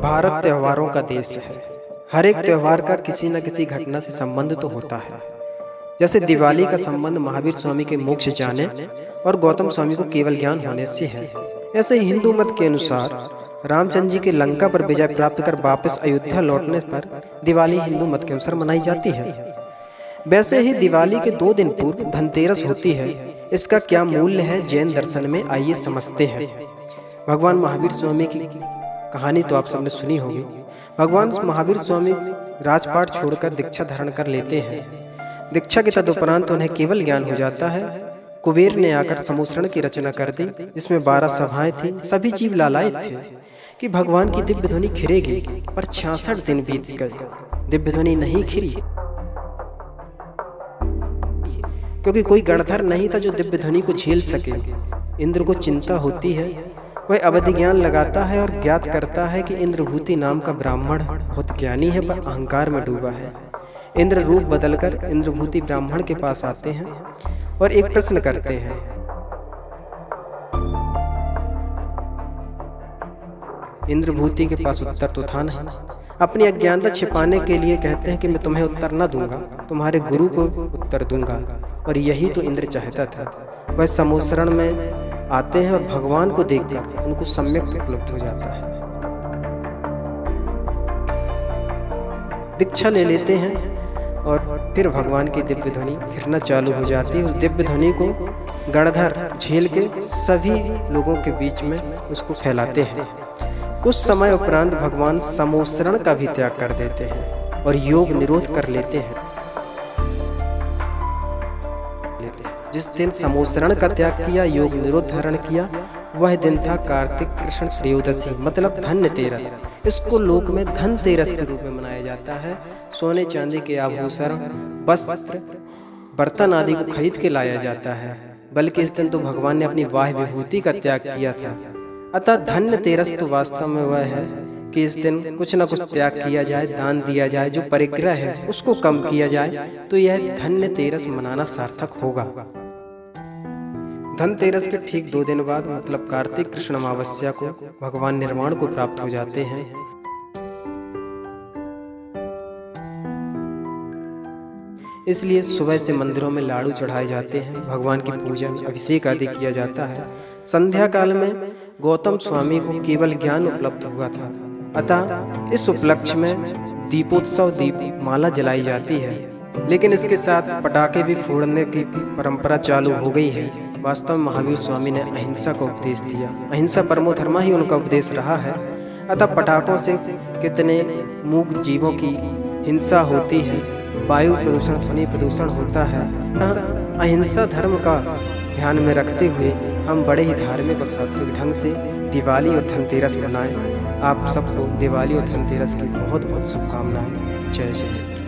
भारत त्योहारों का देश है। हर एक त्योहार का किसी न किसी घटना से संबंध तो होता है। जैसे दिवाली का संबंध महावीर स्वामी के मोक्ष जाने और गौतम स्वामी को केवल ज्ञान होने से है। ऐसे ही हिंदू मत के अनुसार रामचंद्र जी के लंका पर विजय प्राप्त कर वापस अयोध्या लौटने पर दिवाली हिंदू मत के अनुसार मनाई जाती है। वैसे ही दिवाली के 2 दिन पूर्व धनतेरस होती है। इसका क्या मूल्य है जैन दर्शन में, आइए समझते हैं। भगवान महावीर स्वामी की कहानी तो आप सबने सुनी होगी। भगवान महावीर स्वामी राजपाट छोड़कर दीक्षा धारण कर लेते हैं। दीक्षा के तदुपरांत उन्हें केवल ज्ञान हो जाता है। कुबेर ने आकर समूसरण की रचना कर दी, जिसमें 12 सभाएं थी। सभी जीव लालायित थे कि भगवान की दिव्य ध्वनि खिरेगी, पर 66 दिन बीत गए, दिव्य ध्वनि नहीं खिरी, क्योंकि कोई गणधर नहीं था जो दिव्य ध्वनि को झेल सके। इंद्र को चिंता होती है, वह अवधि ज्ञान लगाता है और ज्ञात करता है कि इंद्रभूति नाम का ब्राह्मण बहुत ज्ञानी है, पर अहंकार में डूबा है। इंद्र रूप बदलकर इंद्रभूति ब्राह्मण के पास आते हैं और एक प्रश्न करते हैं। इंद्रभूति के पास उत्तर तो था नहीं। अपनी अज्ञानता छिपाने के लिए कहते हैं कि मैं तुम्हें उत्तर न दूंगा, तुम्हारे गुरु को उत्तर दूंगा। और यही तो इंद्र चाहता था। वह समूसरण में आते हैं और भगवान को देखकर उनको सम्यक उपलब्ध हो जाता है। दीक्षा ले लेते हैं और फिर भगवान की दिव्य ध्वनि फिरना चालू हो जाती है। उस दिव्य ध्वनि को गणधर झेल के सभी लोगों के बीच में उसको फैलाते हैं। कुछ समय उपरांत भगवान समूसरण का भी त्याग कर देते हैं और योग निरोध कर लेते हैं। जिस दिन समूसरण का त्याग किया, योग निरोध धारण किया, वह दिन था कार्तिक कृष्ण त्रयोदशी, मतलब धनतेरस। इसको लोक में धनतेरस के रूप में मनाया जाता है। सोने चांदी के आभूषण, वस्त्र, बर्तन आदि को खरीद के लाया जाता है। बल्कि इस दिन तो भगवान ने अपनी वाह विभूति का त्याग किया था। अतः धनतेरस तो वास्तव में वह है कि इस दिन कुछ न कुछ त्याग किया जाए, दान दिया जाए, जो परिग्रह है उसको कम किया जाए, तो यह धनतेरस मनाना सार्थक होगा। धनतेरस के ठीक 2 दिन बाद, मतलब कार्तिक कृष्ण अमावस्या को, भगवान निर्वाण को प्राप्त हो जाते हैं। इसलिए सुबह से मंदिरों में लाड़ू चढ़ाए जाते हैं, भगवान की पूजा अभिषेक आदि किया जाता है। संध्या काल में गौतम स्वामी को केवल ज्ञान उपलब्ध हुआ था। अतः इस उपलक्ष्य में दीपोत्सव, दीप माला जलाई जाती है। लेकिन इसके साथ पटाखे भी फोड़ने की परंपरा चालू हो गई है। वास्तव में महावीर स्वामी ने अहिंसा का उपदेश दिया। अहिंसा परमो धर्मा ही उनका उपदेश रहा है। अतः पटाखों से कितने मूक जीवों की हिंसा होती है, वायु प्रदूषण, ध्वनि प्रदूषण होता है। अहिंसा धर्म का ध्यान में रखते हुए हम बड़े ही धार्मिक और सात्विक ढंग से दिवाली और धनतेरस मनाएं। आप सबको दिवाली और धनतेरस की बहुत बहुत शुभकामनाएं। जय जय।